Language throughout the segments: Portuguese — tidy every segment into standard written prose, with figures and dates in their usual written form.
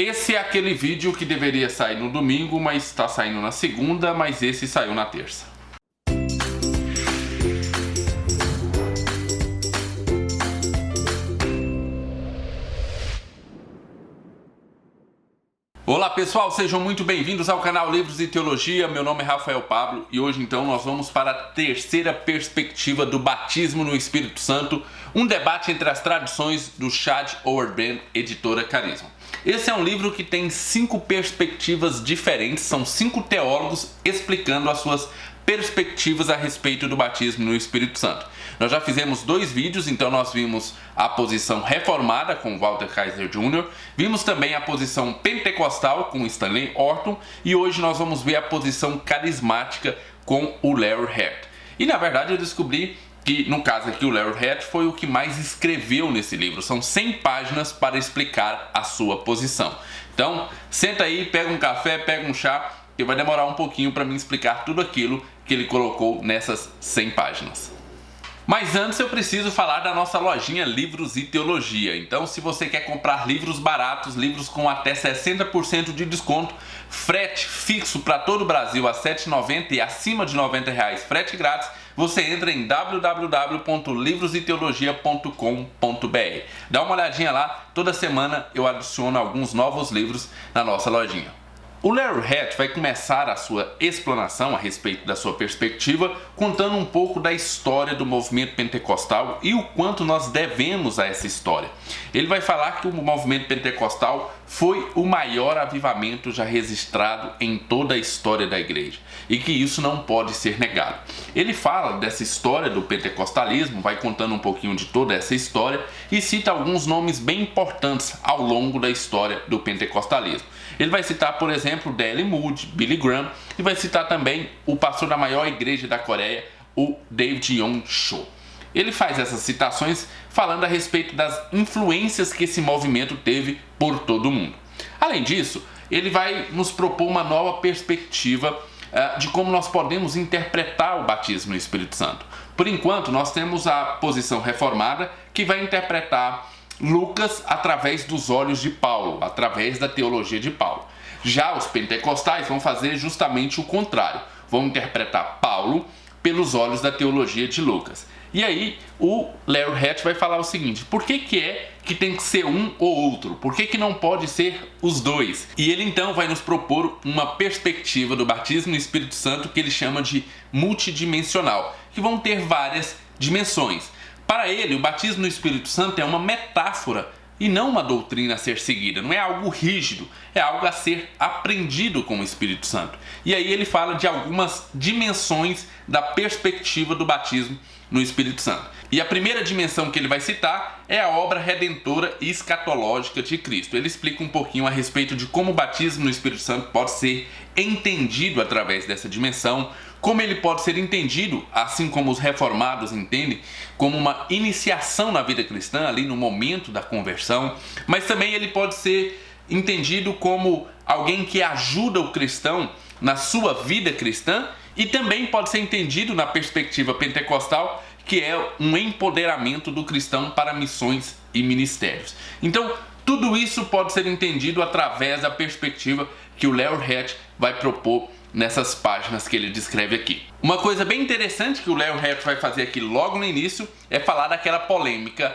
Esse é aquele vídeo que deveria sair no domingo, mas está saindo na segunda, mas esse saiu na terça. Olá pessoal, sejam muito bem-vindos ao canal Livros e Teologia. Meu nome é Rafael Pablo e hoje então nós vamos para a terceira perspectiva do batismo no Espírito Santo, um debate entre as tradições do Chad Howard Brand, editora Carisma. Esse é um livro que tem 5 perspectivas diferentes, são 5 teólogos explicando as suas perspectivas a respeito do batismo no Espírito Santo. Nós já fizemos 2 vídeos, então nós vimos a posição reformada com Walter Kaiser Jr., vimos também a posição pentecostal com Stanley Orton e hoje nós vamos ver a posição carismática com o Larry Hart. E na verdade eu descobri que no caso aqui o Larry Hart foi o que mais escreveu nesse livro, são 100 páginas para explicar a sua posição. Então senta aí, pega um café, pega um chá, que vai demorar um pouquinho para mim explicar tudo aquilo que ele colocou nessas 100 páginas. Mas antes eu preciso falar da nossa lojinha Livros e Teologia. Então se você quer comprar livros baratos, livros com até 60% de desconto, frete fixo para todo o Brasil a R$ 7,90 e acima de R$ 90 frete grátis, você entra em www.livroseteologia.com.br. Dá uma olhadinha lá, toda semana eu adiciono alguns novos livros na nossa lojinha. O Larry Hart vai começar a sua explanação a respeito da sua perspectiva contando um pouco da história do movimento pentecostal e o quanto nós devemos a essa história. Ele vai falar que o movimento pentecostal foi o maior avivamento já registrado em toda a história da igreja e que isso não pode ser negado. Ele fala dessa história do pentecostalismo, vai contando um pouquinho de toda essa história e cita alguns nomes bem importantes ao longo da história do pentecostalismo. Ele vai citar, por exemplo, D.L. Moody, Billy Graham e vai citar também o pastor da maior igreja da Coreia, o David Yong Cho. Ele faz essas citações falando a respeito das influências que esse movimento teve por todo o mundo. Além disso, ele vai nos propor uma nova perspectiva de como nós podemos interpretar o batismo no Espírito Santo. Por enquanto, nós temos a posição reformada que vai interpretar Lucas através dos olhos de Paulo, através da teologia de Paulo. Já os pentecostais vão fazer justamente o contrário, vão interpretar Paulo pelos olhos da teologia de Lucas. E aí o Larry Hart vai falar o seguinte: por que tem que ser um ou outro? Por que não pode ser os dois? E ele então vai nos propor uma perspectiva do batismo no Espírito Santo que ele chama de multidimensional, que vão ter várias dimensões. Para ele, o batismo no Espírito Santo é uma metáfora e não uma doutrina a ser seguida, não é algo rígido, é algo a ser aprendido com o Espírito Santo. E aí ele fala de algumas dimensões da perspectiva do batismo no Espírito Santo. E a primeira dimensão que ele vai citar é a obra redentora e escatológica de Cristo. Ele explica um pouquinho a respeito de como o batismo no Espírito Santo pode ser entendido através dessa dimensão, como ele pode ser entendido, assim como os reformados entendem, como uma iniciação na vida cristã, ali no momento da conversão, mas também ele pode ser entendido como alguém que ajuda o cristão na sua vida cristã e também pode ser entendido na perspectiva pentecostal, que é um empoderamento do cristão para missões e ministérios. Então, tudo isso pode ser entendido através da perspectiva que o Larry Hart vai propor nessas páginas que ele descreve aqui. Uma coisa bem interessante que o Larry Hart vai fazer aqui logo no início é falar daquela polêmica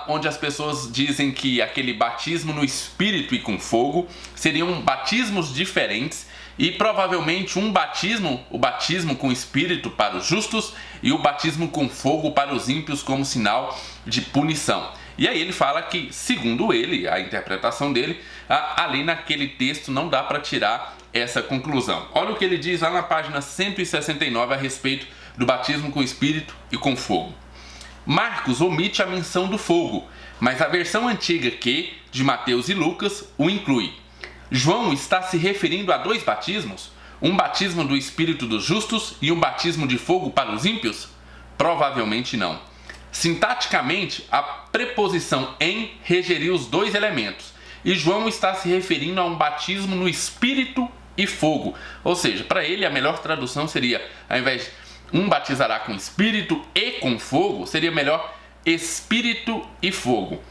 onde as pessoas dizem que aquele batismo no Espírito e com fogo seriam batismos diferentes e provavelmente o batismo com Espírito para os justos e o batismo com fogo para os ímpios como sinal de punição. E aí ele fala que, segundo ele, a interpretação dele, ali naquele texto não dá para tirar essa conclusão. Olha o que ele diz lá na página 169 a respeito do batismo com Espírito e com fogo. Marcos omite a menção do fogo, mas a versão antiga de Mateus e Lucas, o inclui. João está se referindo a 2 batismos? Um batismo do Espírito dos justos e um batismo de fogo para os ímpios? Provavelmente não. Sintaticamente, a preposição em regeria os 2 elementos, e João está se referindo a um batismo no Espírito e fogo. Ou seja, para ele a melhor tradução seria, ao invés de um batizará com Espírito e com fogo, seria melhor Espírito e fogo.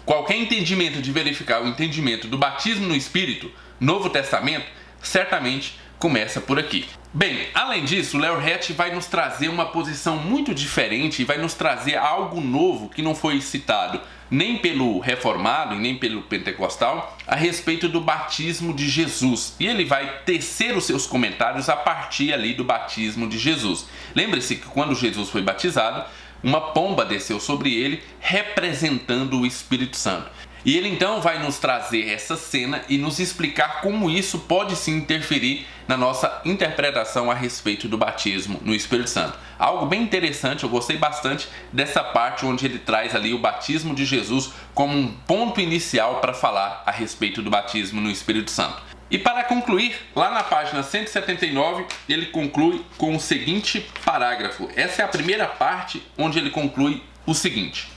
qualquer entendimento de verificar o entendimento do batismo no Espírito, Novo Testamento, certamente começa por aqui. Bem, além disso, o Larry Hatch vai nos trazer uma posição muito diferente e vai nos trazer algo novo que não foi citado nem pelo reformado e nem pelo pentecostal a respeito do batismo de Jesus. E ele vai tecer os seus comentários a partir ali do batismo de Jesus. Lembre-se que quando Jesus foi batizado, uma pomba desceu sobre ele representando o Espírito Santo. E ele então vai nos trazer essa cena e nos explicar como isso pode sim interferir na nossa interpretação a respeito do batismo no Espírito Santo. Algo bem interessante, eu gostei bastante dessa parte onde ele traz ali o batismo de Jesus como um ponto inicial para falar a respeito do batismo no Espírito Santo. E para concluir, lá na página 179, ele conclui com o seguinte parágrafo. Essa é a primeira parte onde ele conclui o seguinte: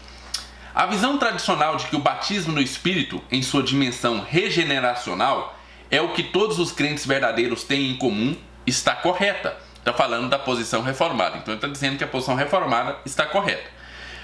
a visão tradicional de que o batismo no Espírito, em sua dimensão regeneracional, é o que todos os crentes verdadeiros têm em comum, está correta. Está falando da posição reformada, então ele está dizendo que a posição reformada está correta.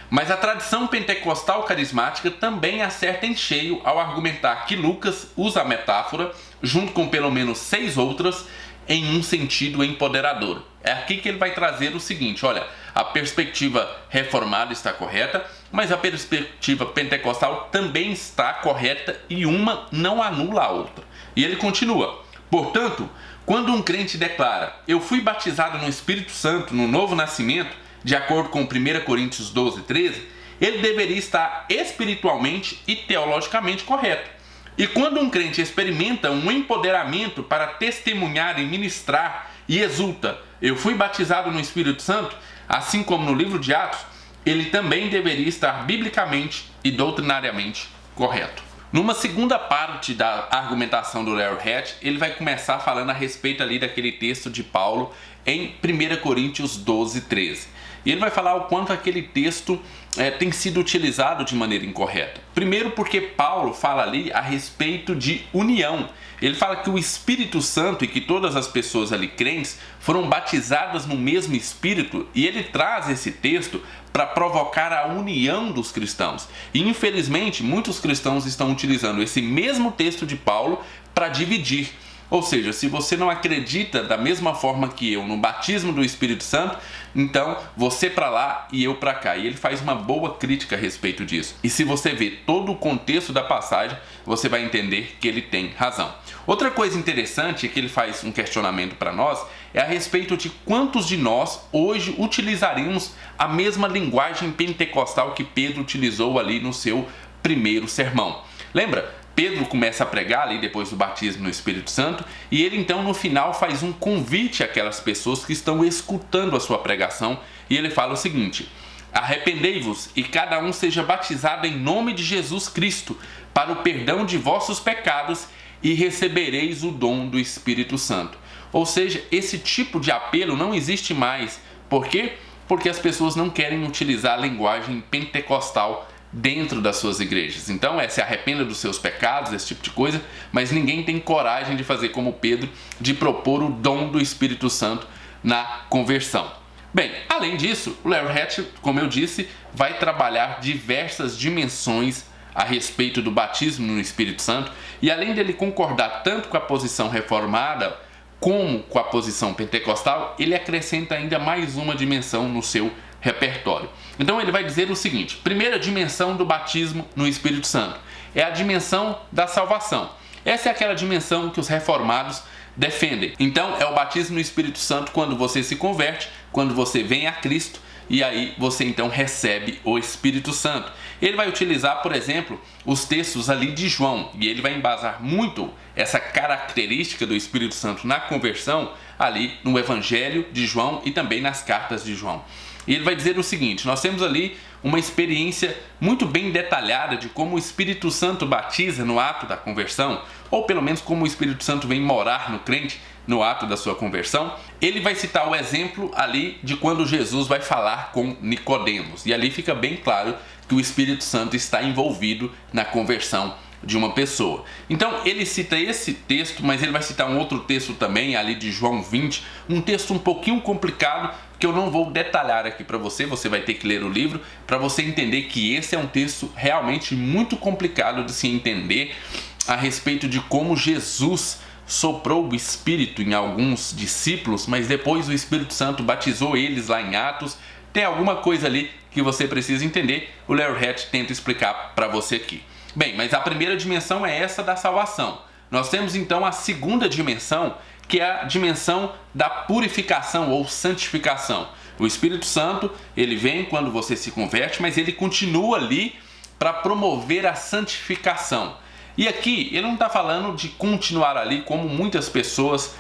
Mas a tradição pentecostal carismática também acerta em cheio ao argumentar que Lucas usa a metáfora, junto com pelo menos 6 outras, em um sentido empoderador. É aqui que ele vai trazer o seguinte: olha, a perspectiva reformada está correta, mas a perspectiva pentecostal também está correta e uma não anula a outra. E ele continua: portanto, quando um crente declara, eu fui batizado no Espírito Santo no novo nascimento, de acordo com 1 Coríntios 12, 13, ele deveria estar espiritualmente e teologicamente correto. E quando um crente experimenta um empoderamento para testemunhar e ministrar e exulta, eu fui batizado no Espírito Santo, assim como no livro de Atos, ele também deveria estar biblicamente e doutrinariamente correto. Numa segunda parte da argumentação do Larry Hatch, ele vai começar falando a respeito ali daquele texto de Paulo em 1 Coríntios 12, 13. E ele vai falar o quanto aquele texto tem sido utilizado de maneira incorreta. Primeiro porque Paulo fala ali a respeito de união. Ele fala que o Espírito Santo e que todas as pessoas ali crentes foram batizadas no mesmo Espírito, e ele traz esse texto para provocar a união dos cristãos. E infelizmente muitos cristãos estão utilizando esse mesmo texto de Paulo para dividir. Ou seja, se você não acredita da mesma forma que eu no batismo do Espírito Santo, então você para lá e eu para cá. E ele faz uma boa crítica a respeito disso. E se você vê todo o contexto da passagem, você vai entender que ele tem razão. Outra coisa interessante é que ele faz um questionamento para nós, é a respeito de quantos de nós hoje utilizaríamos a mesma linguagem pentecostal que Pedro utilizou ali no seu primeiro sermão. Lembra? Pedro começa a pregar ali depois do batismo no Espírito Santo, e ele então no final faz um convite àquelas pessoas que estão escutando a sua pregação, e ele fala o seguinte: arrependei-vos e cada um seja batizado em nome de Jesus Cristo para o perdão de vossos pecados e recebereis o dom do Espírito Santo. Ou seja, esse tipo de apelo não existe mais. Por quê? Porque as pessoas não querem utilizar a linguagem pentecostal dentro das suas igrejas. Então se arrependa dos seus pecados, esse tipo de coisa, mas ninguém tem coragem de fazer como Pedro, de propor o dom do Espírito Santo na conversão. Bem, além disso, o Larry Hatch, como eu disse, vai trabalhar diversas dimensões a respeito do batismo no Espírito Santo, e além dele concordar tanto com a posição reformada como com a posição pentecostal, ele acrescenta ainda mais uma dimensão no seu repertório. Então ele vai dizer o seguinte: primeira dimensão do batismo no Espírito Santo é a dimensão da salvação. Essa é aquela dimensão que os reformados defendem. Então é o batismo no Espírito Santo quando você se converte, quando você vem a Cristo, e aí você então recebe o Espírito Santo. Ele vai utilizar, por exemplo, os textos ali de João, e ele vai embasar muito essa característica do Espírito Santo na conversão ali no Evangelho de João e também nas cartas de João. E ele vai dizer o seguinte: nós temos ali uma experiência muito bem detalhada de como o Espírito Santo batiza no ato da conversão, ou pelo menos como o Espírito Santo vem morar no crente no ato da sua conversão. Ele vai citar o exemplo ali de quando Jesus vai falar com Nicodemos, e ali fica bem claro que o Espírito Santo está envolvido na conversão de uma pessoa. Então ele cita esse texto, mas ele vai citar um outro texto também ali de João 20, um texto um pouquinho complicado, que que eu não vou detalhar aqui para você, você vai ter que ler o livro para você entender que esse é um texto realmente muito complicado de se entender a respeito de como Jesus soprou o Espírito em alguns discípulos, mas depois o Espírito Santo batizou eles lá em Atos. Tem alguma coisa ali que você precisa entender, o Larry Hatch tenta explicar para você aqui. Bem, mas a primeira dimensão é essa da salvação. Nós temos então a segunda dimensão, que é a dimensão da purificação ou santificação. O Espírito Santo, ele vem quando você se converte, mas ele continua ali para promover a santificação. E aqui ele não está falando de continuar ali como muitas pessoas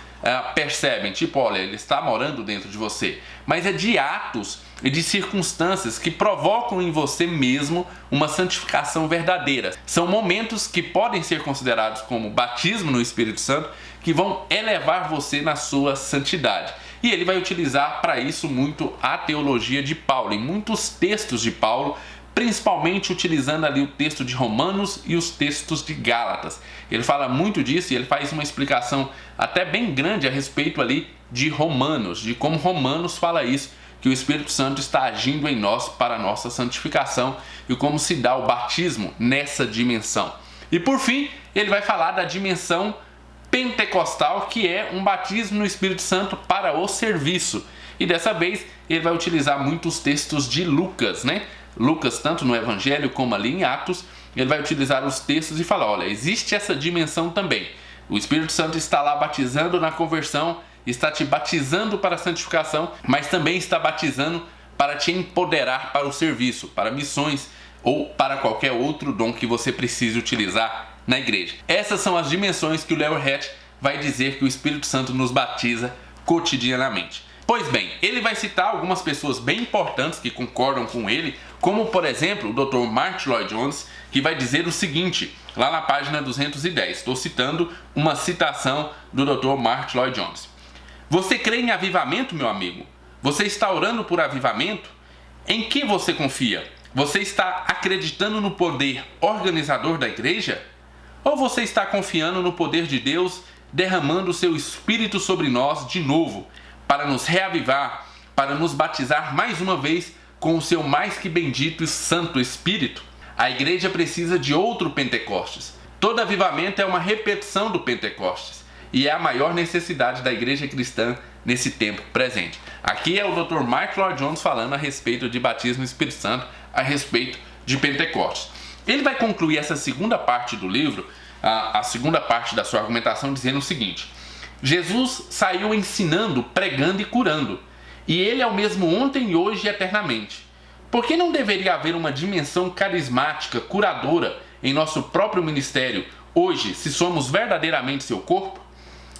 percebem, tipo, olha, ele está morando dentro de você, mas é de atos e de circunstâncias que provocam em você mesmo uma santificação verdadeira. São momentos que podem ser considerados como batismo no Espírito Santo, que vão elevar você na sua santidade. E ele vai utilizar para isso muito a teologia de Paulo, em muitos textos de Paulo, principalmente utilizando ali o texto de Romanos e os textos de Gálatas. Ele fala muito disso e ele faz uma explicação até bem grande a respeito ali de Romanos, de como Romanos fala isso, que o Espírito Santo está agindo em nós para a nossa santificação e como se dá o batismo nessa dimensão. E por fim, ele vai falar da dimensão pentecostal, que é um batismo no Espírito Santo para o serviço. E dessa vez ele vai utilizar muitos textos de Lucas, né? Lucas, tanto no Evangelho como ali em Atos, ele vai utilizar os textos e falar, olha, existe essa dimensão também. O Espírito Santo está lá batizando na conversão, está te batizando para a santificação, mas também está batizando para te empoderar para o serviço, para missões ou para qualquer outro dom que você precise utilizar na igreja. Essas são as dimensões que o Larry Hatch vai dizer que o Espírito Santo nos batiza cotidianamente. Pois bem, ele vai citar algumas pessoas bem importantes que concordam com ele, como por exemplo o Dr. Martyn Lloyd-Jones, que vai dizer o seguinte, lá na página 210, estou citando uma citação do Dr. Martyn Lloyd-Jones. Você crê em avivamento, meu amigo? Você está orando por avivamento? Em que você confia? Você está acreditando no poder organizador da igreja? Ou você está confiando no poder de Deus derramando o seu Espírito sobre nós de novo, para nos reavivar, para nos batizar mais uma vez com o seu mais que bendito e santo Espírito? A igreja precisa de outro Pentecostes. Todo avivamento é uma repetição do Pentecostes e é a maior necessidade da igreja cristã nesse tempo presente. Aqui é o Dr. Martyn Lloyd-Jones falando a respeito de batismo no Espírito Santo, a respeito de Pentecostes. Ele vai concluir essa segunda parte do livro, a segunda parte da sua argumentação, dizendo o seguinte: Jesus saiu ensinando, pregando e curando, e ele é o mesmo ontem, hoje e eternamente. Por que não deveria haver uma dimensão carismática, curadora em nosso próprio ministério hoje, se somos verdadeiramente seu corpo?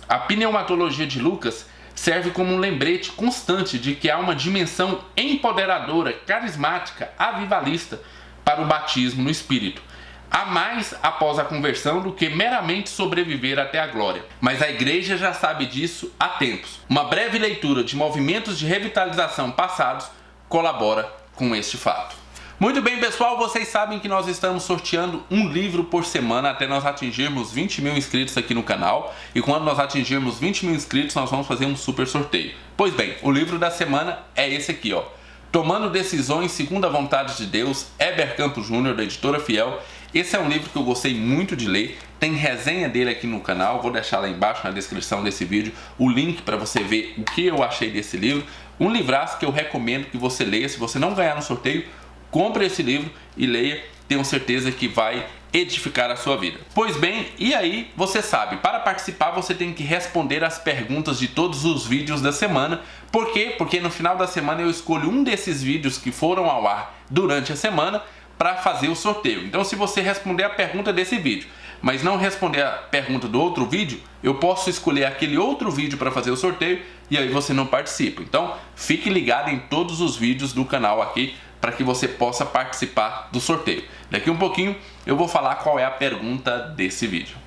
A pneumatologia de Lucas serve como um lembrete constante de que há uma dimensão empoderadora, carismática, avivalista para o batismo no Espírito. Há mais após a conversão do que meramente sobreviver até a glória. Mas a igreja já sabe disso há tempos. Uma breve leitura de movimentos de revitalização passados colabora com este fato. Muito bem, pessoal, vocês sabem que nós estamos sorteando um livro por semana até nós atingirmos 20 mil inscritos aqui no canal. E quando nós atingirmos 20 mil inscritos, nós vamos fazer um super sorteio. Pois bem, o livro da semana é esse aqui, ó. Tomando Decisões Segundo a Vontade de Deus, Heber Campos Júnior, da Editora Fiel. Esse é um livro que eu gostei muito de ler, tem resenha dele aqui no canal, vou deixar lá embaixo na descrição desse vídeo o link para você ver o que eu achei desse livro. Um livraço que eu recomendo que você leia. Se você não ganhar no sorteio, compre esse livro e leia, tenho certeza que vai edificar a sua vida. Pois bem, e aí você sabe, para participar você tem que responder as perguntas de todos os vídeos da semana. Por quê? Porque no final da semana eu escolho um desses vídeos que foram ao ar durante a semana para fazer o sorteio. Então, se você responder a pergunta desse vídeo, mas não responder a pergunta do outro vídeo, eu posso escolher aquele outro vídeo para fazer o sorteio e aí você não participa. Então, fique ligado em todos os vídeos do canal aqui para que você possa participar do sorteio. Daqui um pouquinho eu vou falar qual é a pergunta desse vídeo.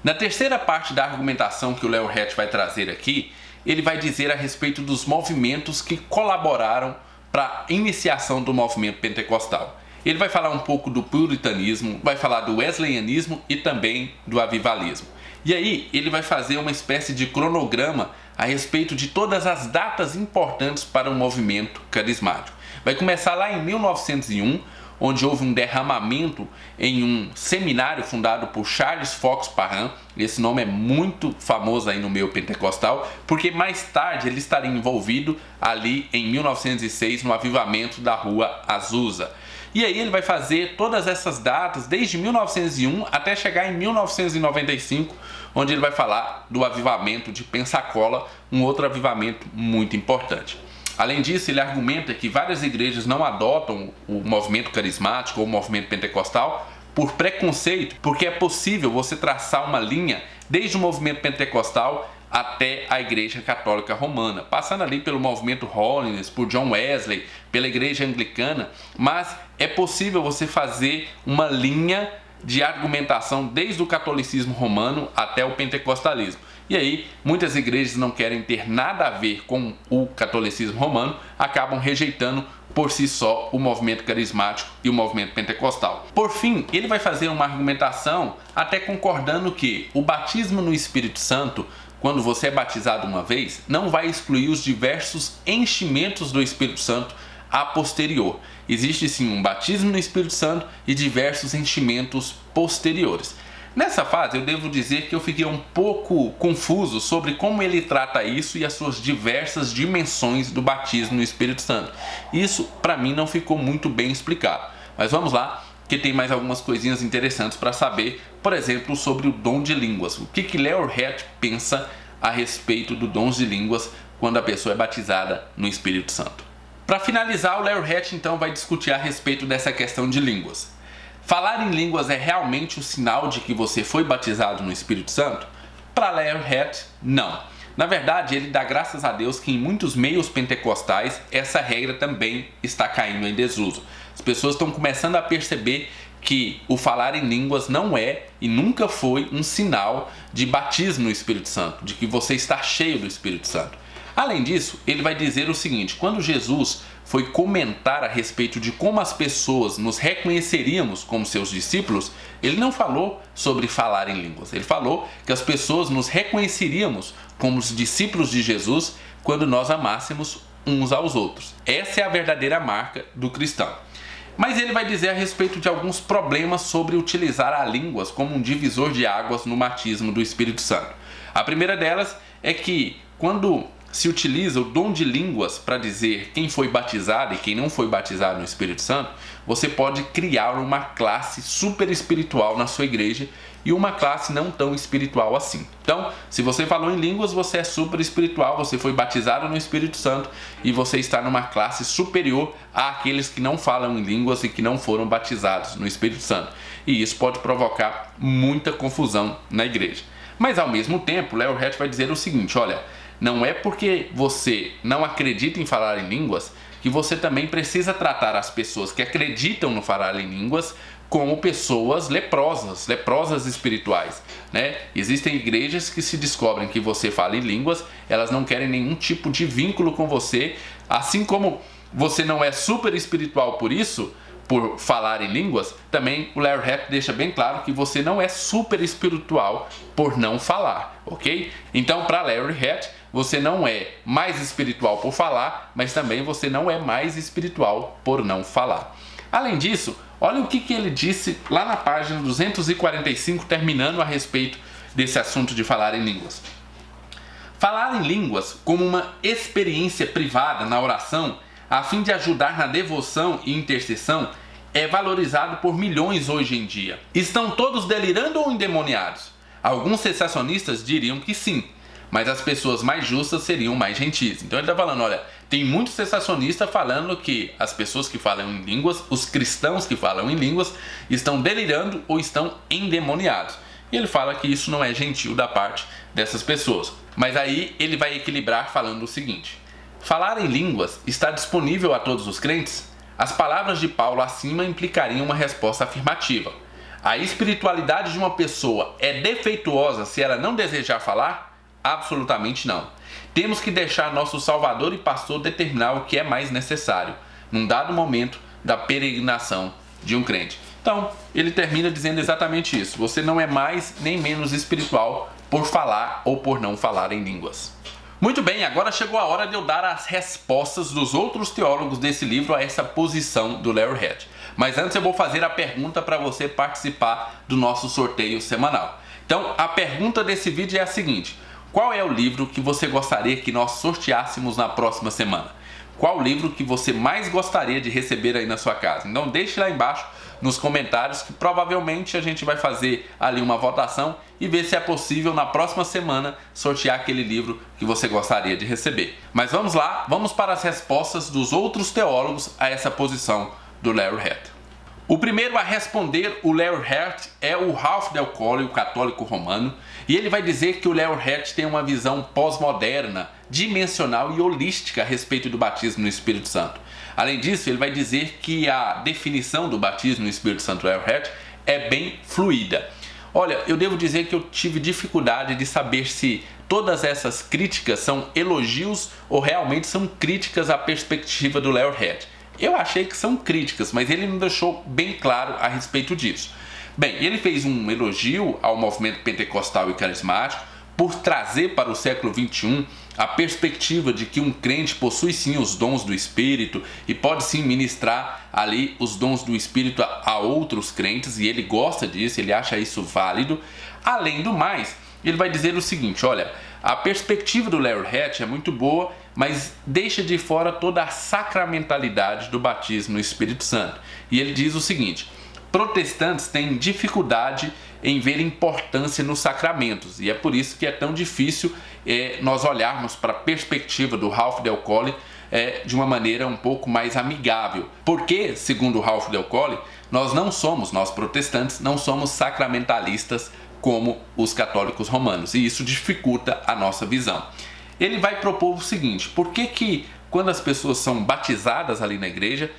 Na terceira parte da argumentação que o Larry Hatch vai trazer aqui, ele vai dizer a respeito dos movimentos que colaboraram para a iniciação do movimento pentecostal. Ele vai falar um pouco do puritanismo, vai falar do wesleyanismo e também do avivalismo. E aí ele vai fazer uma espécie de cronograma a respeito de todas as datas importantes para o movimento carismático. Vai começar lá em 1901, onde houve um derramamento em um seminário fundado por Charles Fox Parham. Esse nome é muito famoso aí no meio pentecostal, porque mais tarde ele estaria envolvido ali em 1906 no avivamento da Rua Azusa. E aí ele vai fazer todas essas datas desde 1901 até chegar em 1995, onde ele vai falar do avivamento de Pensacola, um outro avivamento muito importante. Além disso, ele argumenta que várias igrejas não adotam o movimento carismático ou o movimento pentecostal por preconceito, porque é possível você traçar uma linha desde o movimento pentecostal até a Igreja Católica Romana, passando ali pelo movimento Holiness, por John Wesley, pela Igreja Anglicana, mas é possível você fazer uma linha de argumentação desde o catolicismo romano até o pentecostalismo. E aí, muitas igrejas não querem ter nada a ver com o catolicismo romano, acabam rejeitando por si só o movimento carismático e o movimento pentecostal. Por fim, ele vai fazer uma argumentação até concordando que o batismo no Espírito Santo, quando você é batizado uma vez, não vai excluir os diversos enchimentos do Espírito Santo a posterior. Existe sim um batismo no Espírito Santo e diversos enchimentos posteriores. Nessa fase, eu devo dizer que eu fiquei um pouco confuso sobre como ele trata isso e as suas diversas dimensões do batismo no Espírito Santo. Isso, para mim, não ficou muito bem explicado. Mas vamos lá, que tem mais algumas coisinhas interessantes para saber, por exemplo, sobre o dom de línguas. O que Larry Hett pensa a respeito do dom de línguas quando a pessoa é batizada no Espírito Santo. Para finalizar, o Larry Hett então vai discutir a respeito dessa questão de línguas. Falar em línguas é realmente o sinal de que você foi batizado no Espírito Santo? Para Larry Hett, não. Na verdade, ele dá graças a Deus que em muitos meios pentecostais essa regra também está caindo em desuso. As pessoas estão começando a perceber que o falar em línguas não é e nunca foi um sinal de batismo no Espírito Santo, de que você está cheio do Espírito Santo. Além disso, ele vai dizer o seguinte: quando Jesus foi comentar a respeito de como as pessoas nos reconheceríamos como seus discípulos, ele não falou sobre falar em línguas. Ele falou que as pessoas nos reconheceríamos como os discípulos de Jesus quando nós amássemos uns aos outros. Essa é a verdadeira marca do cristão. Mas ele vai dizer a respeito de alguns problemas sobre utilizar a línguas como um divisor de águas no batismo do Espírito Santo. A primeira delas é que quando se utiliza o dom de línguas para dizer quem foi batizado e quem não foi batizado no Espírito Santo, você pode criar uma classe super espiritual na sua igreja e uma classe não tão espiritual assim. Então, se você falou em línguas, você é super espiritual, você foi batizado no Espírito Santo e você está numa classe superior àqueles que não falam em línguas e que não foram batizados no Espírito Santo. E isso pode provocar muita confusão na igreja. Mas ao mesmo tempo, Larry Hett vai dizer o seguinte: olha, não é porque você não acredita em falar em línguas que você também precisa tratar as pessoas que acreditam no falar em línguas como pessoas leprosas espirituais, né? Existem igrejas que se descobrem que você fala em línguas, elas não querem nenhum tipo de vínculo com você, assim como você não é super espiritual por isso, por falar em línguas, também o Larry Hett deixa bem claro que você não é super espiritual por não falar, ok? Então, para Larry Hett, você não é mais espiritual por falar, mas também você não é mais espiritual por não falar. Além disso, olha o que ele disse lá na página 245, terminando a respeito desse assunto de falar em línguas. Falar em línguas como uma experiência privada na oração, a fim de ajudar na devoção e intercessão, é valorizado por milhões hoje em dia. Estão todos delirando ou endemoniados? Alguns cessacionistas diriam que sim, mas as pessoas mais justas seriam mais gentis. Então ele está falando, olha, tem muito cessacionista falando que as pessoas que falam em línguas, os cristãos que falam em línguas, estão delirando ou estão endemoniados. E ele fala que isso não é gentil da parte dessas pessoas. Mas aí ele vai equilibrar falando o seguinte: falar em línguas está disponível a todos os crentes? As palavras de Paulo acima implicariam uma resposta afirmativa. A espiritualidade de uma pessoa é defeituosa se ela não desejar falar? Absolutamente não. Temos que deixar nosso Salvador e Pastor determinar o que é mais necessário, num dado momento da peregrinação de um crente. Então, ele termina dizendo exatamente isso. Você não é mais nem menos espiritual por falar ou por não falar em línguas. Muito bem, agora chegou a hora de eu dar as respostas dos outros teólogos desse livro a essa posição do Larry Hatch. Mas antes eu vou fazer a pergunta para você participar do nosso sorteio semanal. Então, a pergunta desse vídeo é a seguinte: qual é o livro que você gostaria que nós sorteássemos na próxima semana? Qual o livro que você mais gostaria de receber aí na sua casa? Então deixe lá embaixo nos comentários que provavelmente a gente vai fazer ali uma votação e ver se é possível na próxima semana sortear aquele livro que você gostaria de receber. Mas vamos lá, vamos para as respostas dos outros teólogos a essa posição do Larry Hatch. O primeiro a responder o Larry Hatch é o Ralph Del Colle, o católico romano, e ele vai dizer que o Larry Hatch tem uma visão pós-moderna, dimensional e holística a respeito do batismo no Espírito Santo. Além disso, ele vai dizer que a definição do batismo no Espírito Santo do Larry Hatch é bem fluida. Olha, eu devo dizer que eu tive dificuldade de saber se todas essas críticas são elogios ou realmente são críticas à perspectiva do Larry Hatch. Eu achei que são críticas, mas ele não deixou bem claro a respeito disso. Bem, ele fez um elogio ao movimento pentecostal e carismático por trazer para o século XXI a perspectiva de que um crente possui sim os dons do Espírito e pode sim ministrar ali os dons do Espírito a outros crentes, e ele gosta disso, ele acha isso válido. Além do mais, ele vai dizer o seguinte: olha, a perspectiva do Larry Hatch é muito boa, mas deixa de fora toda a sacramentalidade do batismo no Espírito Santo. E ele diz o seguinte: protestantes têm dificuldade em ver importância nos sacramentos, e é por isso que é tão difícil nós olharmos para a perspectiva do Ralph Del Colle de uma maneira um pouco mais amigável. Porque, segundo o Ralph Del Colle, nós protestantes, não somos sacramentalistas como os católicos romanos, e isso dificulta a nossa visão. Ele vai propor o seguinte: por que quando as pessoas são batizadas ali na igreja,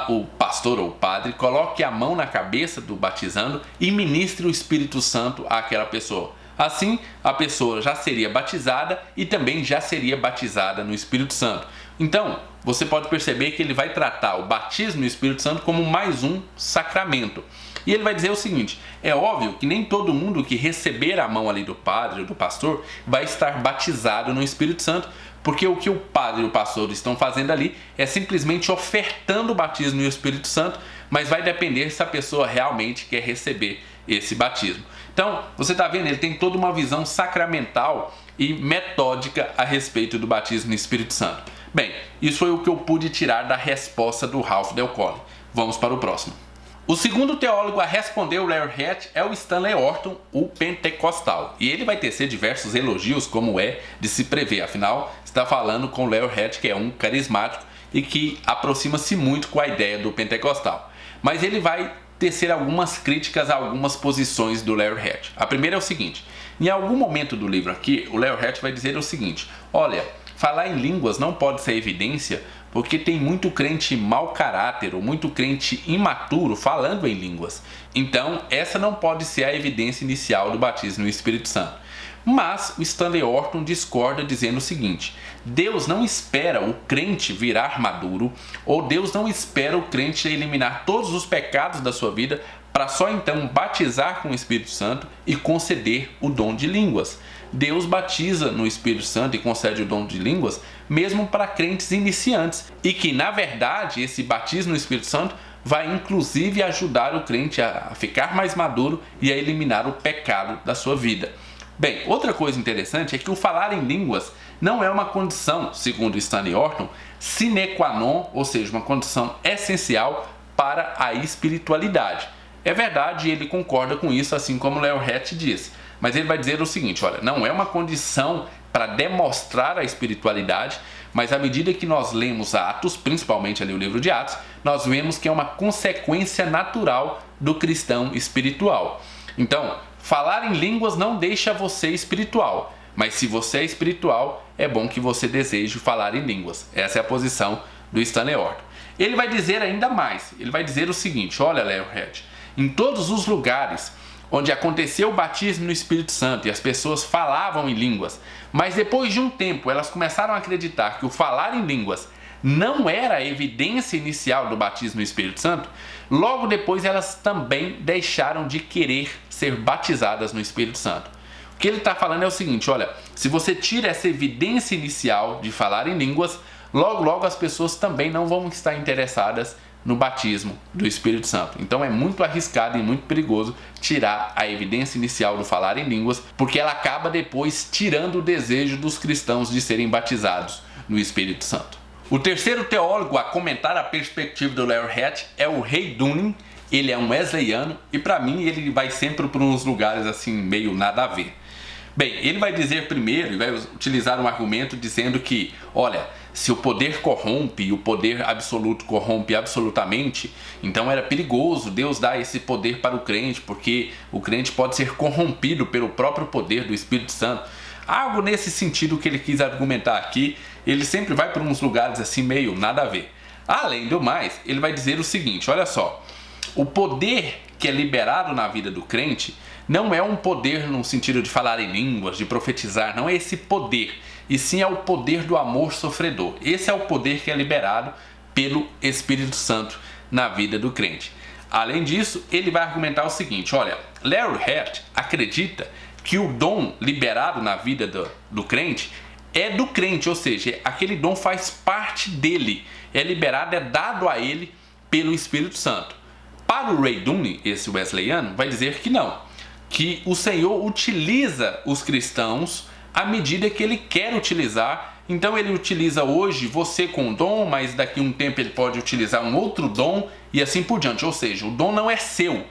o pastor ou o padre coloque a mão na cabeça do batizando e ministre o Espírito Santo àquela pessoa? Assim, a pessoa já seria batizada e também já seria batizada no Espírito Santo. Então, você pode perceber que ele vai tratar o batismo no Espírito Santo como mais um sacramento. E ele vai dizer o seguinte: é óbvio que nem todo mundo que receber a mão ali do padre ou do pastor vai estar batizado no Espírito Santo, porque o que o padre e o pastor estão fazendo ali é simplesmente ofertando o batismo no Espírito Santo, mas vai depender se a pessoa realmente quer receber esse batismo. Então, você está vendo, ele tem toda uma visão sacramental e metódica a respeito do batismo no Espírito Santo. Bem, isso foi o que eu pude tirar da resposta do Ralph Del Colle. Vamos para o próximo. O segundo teólogo a responder o Larry Hatch é o Stanley Orton, o pentecostal. E ele vai tecer diversos elogios, como é de se prever. Afinal, está falando com o Larry Hatch, que é um carismático e que aproxima-se muito com a ideia do pentecostal. Mas ele vai tecer algumas críticas a algumas posições do Larry Hatch. A primeira é o seguinte: em algum momento do livro aqui, o Larry Hatch vai dizer o seguinte: olha, falar em línguas não pode ser evidência, porque tem muito crente mau caráter ou muito crente imaturo falando em línguas. Então, essa não pode ser a evidência inicial do batismo no Espírito Santo. Mas o Stanley Orton discorda, dizendo o seguinte: Deus não espera o crente virar maduro, ou Deus não espera o crente eliminar todos os pecados da sua vida para só então batizar com o Espírito Santo e conceder o dom de línguas. Deus batiza no Espírito Santo e concede o dom de línguas mesmo para crentes iniciantes, e que na verdade esse batismo no Espírito Santo vai inclusive ajudar o crente a ficar mais maduro e a eliminar o pecado da sua vida. Bem, outra coisa interessante é que o falar em línguas não é uma condição, segundo Stanley Orton, sine qua non, ou seja, uma condição essencial para a espiritualidade. É verdade, ele concorda com isso, assim como Larry Hatch disse. Mas ele vai dizer o seguinte: olha, não é uma condição para demonstrar a espiritualidade, mas à medida que nós lemos Atos, principalmente ali o livro de Atos, nós vemos que é uma consequência natural do cristão espiritual. Então, falar em línguas não deixa você espiritual, mas se você é espiritual, é bom que você deseje falar em línguas. Essa é a posição do Stanley Orton. Ele vai dizer ainda mais, ele vai dizer o seguinte: olha, Larry Hatch, em todos os lugares onde aconteceu o batismo no Espírito Santo e as pessoas falavam em línguas, mas depois de um tempo elas começaram a acreditar que o falar em línguas não era a evidência inicial do batismo no Espírito Santo, logo depois elas também deixaram de querer ser batizadas no Espírito Santo. O que ele está falando é o seguinte, olha, se você tira essa evidência inicial de falar em línguas, logo logo as pessoas também não vão estar interessadas no batismo do Espírito Santo. Então é muito arriscado e muito perigoso tirar a evidência inicial do falar em línguas, porque ela acaba depois tirando o desejo dos cristãos de serem batizados no Espírito Santo. O terceiro teólogo a comentar a perspectiva do Larry Hatch é o Ray Dunning. Ele é um wesleyano e para mim ele vai sempre para uns lugares assim meio nada a ver. Bem, ele vai dizer primeiro e vai utilizar um argumento dizendo que, olha, se o poder corrompe e o poder absoluto corrompe absolutamente, então era perigoso Deus dar esse poder para o crente, porque o crente pode ser corrompido pelo próprio poder do Espírito Santo. Algo nesse sentido que ele quis argumentar aqui, ele sempre vai para uns lugares assim meio nada a ver. Além do mais, ele vai dizer o seguinte, olha só, o poder que é liberado na vida do crente não é um poder no sentido de falar em línguas, de profetizar, não é esse poder, e sim é o poder do amor sofredor. Esse é o poder que é liberado pelo Espírito Santo na vida do crente. Além disso, ele vai argumentar o seguinte, olha, Larry Hatch acredita que o dom liberado na vida do crente é do crente, ou seja, aquele dom faz parte dele, é liberado, é dado a ele pelo Espírito Santo. Para o Ray Dunning, esse wesleyano, vai dizer que não, que o Senhor utiliza os cristãos à medida que Ele quer utilizar. Então Ele utiliza hoje você com um dom, mas daqui a um tempo Ele pode utilizar um outro dom e assim por diante. Ou seja, o dom não é seu,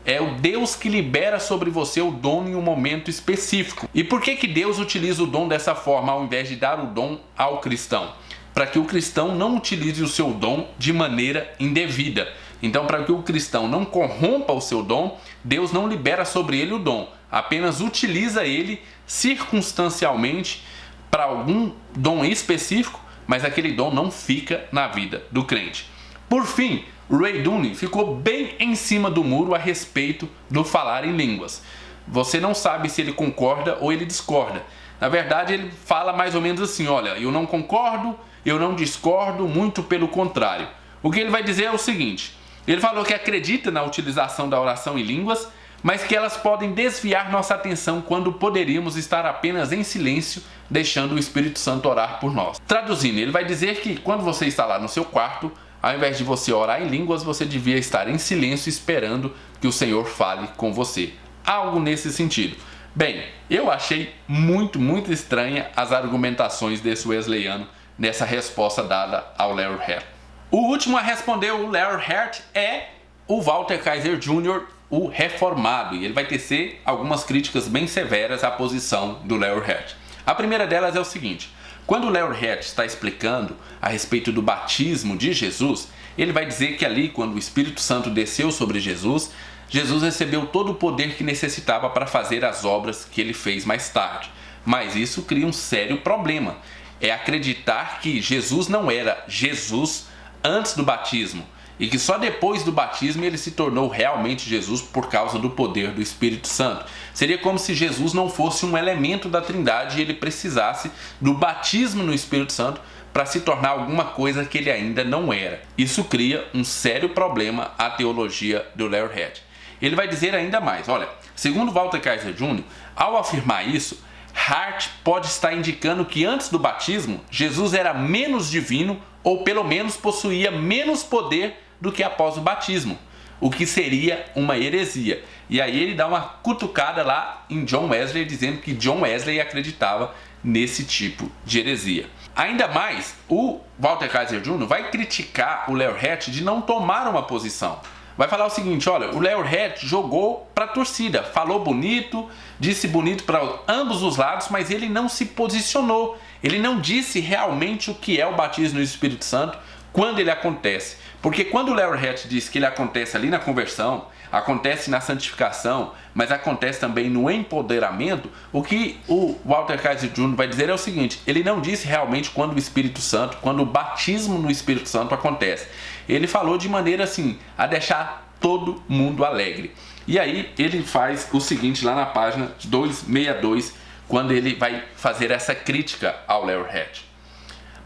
é o Deus que libera sobre você o dom em um momento específico. E por que Deus utiliza o dom dessa forma ao invés de dar o dom ao cristão? Para que o cristão não utilize o seu dom de maneira indevida. Então, para que o cristão não corrompa o seu dom, Deus não libera sobre ele o dom, apenas utiliza ele circunstancialmente para algum dom específico, mas aquele dom não fica na vida do crente. Por fim, Ray Dunning ficou bem em cima do muro a respeito do falar em línguas. Você não sabe se ele concorda ou ele discorda. Na verdade, ele fala mais ou menos assim, olha, eu não concordo, eu não discordo, muito pelo contrário. O que ele vai dizer é o seguinte, ele falou que acredita na utilização da oração em línguas, mas que elas podem desviar nossa atenção quando poderíamos estar apenas em silêncio, deixando o Espírito Santo orar por nós. Traduzindo, ele vai dizer que quando você está lá no seu quarto, ao invés de você orar em línguas, você devia estar em silêncio esperando que o Senhor fale com você. Algo nesse sentido. Bem, eu achei muito estranha as argumentações desse wesleyano nessa resposta dada ao Larry Hatch. O último a responder o Larry Hatch é o Walter Kaiser Jr., o reformado, e ele vai tecer algumas críticas bem severas à posição do Larry Hatch. A primeira delas é o seguinte, quando o Larry Hatch está explicando a respeito do batismo de Jesus, ele vai dizer que ali, quando o Espírito Santo desceu sobre Jesus, Jesus recebeu todo o poder que necessitava para fazer as obras que ele fez mais tarde. Mas isso cria um sério problema, é acreditar que Jesus não era Jesus antes do batismo e que só depois do batismo ele se tornou realmente Jesus por causa do poder do Espírito Santo. Seria como se Jesus não fosse um elemento da Trindade e ele precisasse do batismo no Espírito Santo para se tornar alguma coisa que ele ainda não era. Isso cria um sério problema à teologia do Larry Hatch. Ele vai dizer ainda mais, olha, segundo Walter Kaiser Jr., ao afirmar isso, Hatch pode estar indicando que antes do batismo, Jesus era menos divino ou pelo menos possuía menos poder do que após o batismo, o que seria uma heresia. E aí ele dá uma cutucada lá em John Wesley, dizendo que John Wesley acreditava nesse tipo de heresia. Ainda mais, o Walter Kaiser Jr. vai criticar o Larry Hatch de não tomar uma posição. Vai falar o seguinte, olha, o Larry Hatch jogou para a torcida, falou bonito, disse bonito para ambos os lados, mas ele não se posicionou. Ele não disse realmente o que é o batismo no Espírito Santo quando ele acontece. Porque quando o Larry Hatch diz que ele acontece ali na conversão, acontece na santificação, mas acontece também no empoderamento, o que o Walter Kaiser Jr. vai dizer é o seguinte, ele não disse realmente quando o Espírito Santo, quando o batismo no Espírito Santo acontece. Ele falou de maneira assim, a deixar todo mundo alegre. E aí ele faz o seguinte lá na página 262, quando ele vai fazer essa crítica ao Larry Hatch.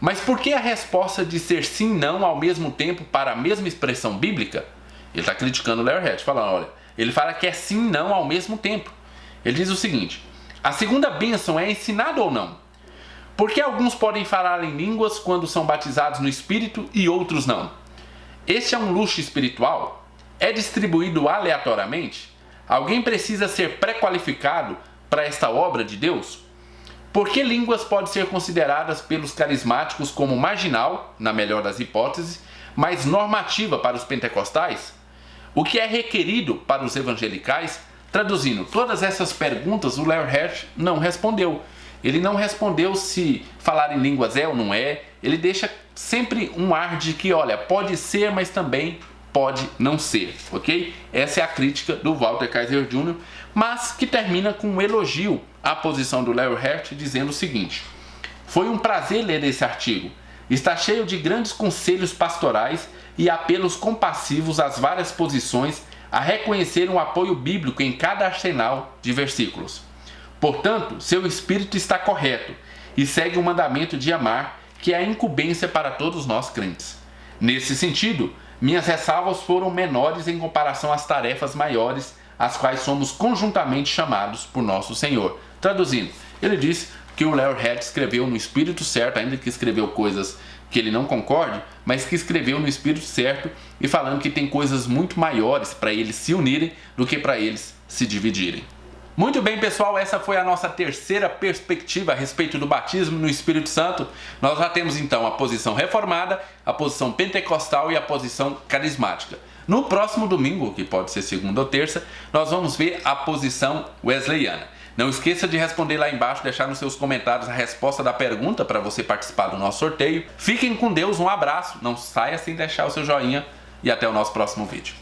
Mas por que a resposta de ser sim e não ao mesmo tempo para a mesma expressão bíblica? Ele está criticando o Larry Hatch, falando, olha, ele fala que é sim e não ao mesmo tempo. Ele diz o seguinte, A segunda bênção é ensinada ou não? Por que alguns podem falar em línguas quando são batizados no Espírito e outros não? Este é um luxo espiritual? É distribuído aleatoriamente? Alguém precisa ser pré-qualificado para esta obra de Deus? Por que línguas podem ser consideradas pelos carismáticos como marginal, na melhor das hipóteses, mas normativa para os pentecostais? O que é requerido para os evangelicais? Traduzindo, todas essas perguntas o Larry Hatch não respondeu. Ele não respondeu se falar em línguas é ou não é. Ele deixa sempre um ar de que, olha, pode ser, mas também pode não ser, ok? Essa é a crítica do Walter Kaiser Jr., mas que termina com um elogio à posição do Larry Hatch, dizendo o seguinte: foi um prazer ler esse artigo. Está cheio de grandes conselhos pastorais e apelos compassivos às várias posições a reconhecer um apoio bíblico em cada arsenal de versículos. Portanto, seu espírito está correto e segue o mandamento de amar, que é a incumbência para todos nós crentes. Nesse sentido, minhas ressalvas foram menores em comparação às tarefas maiores às quais somos conjuntamente chamados por nosso Senhor. Traduzindo, ele disse que o Larry Hatch escreveu no espírito certo, ainda que escreveu coisas que ele não concorde, mas que escreveu no espírito certo e falando que tem coisas muito maiores para eles se unirem do que para eles se dividirem. Muito bem, pessoal, essa foi a nossa terceira perspectiva a respeito do batismo no Espírito Santo. Nós já temos então a posição reformada, a posição pentecostal e a posição carismática. No próximo domingo, que pode ser segunda ou terça, nós vamos ver a posição wesleyana. Não esqueça de responder lá embaixo, deixar nos seus comentários a resposta da pergunta para você participar do nosso sorteio. Fiquem com Deus, um abraço, não saia sem deixar o seu joinha e até o nosso próximo vídeo.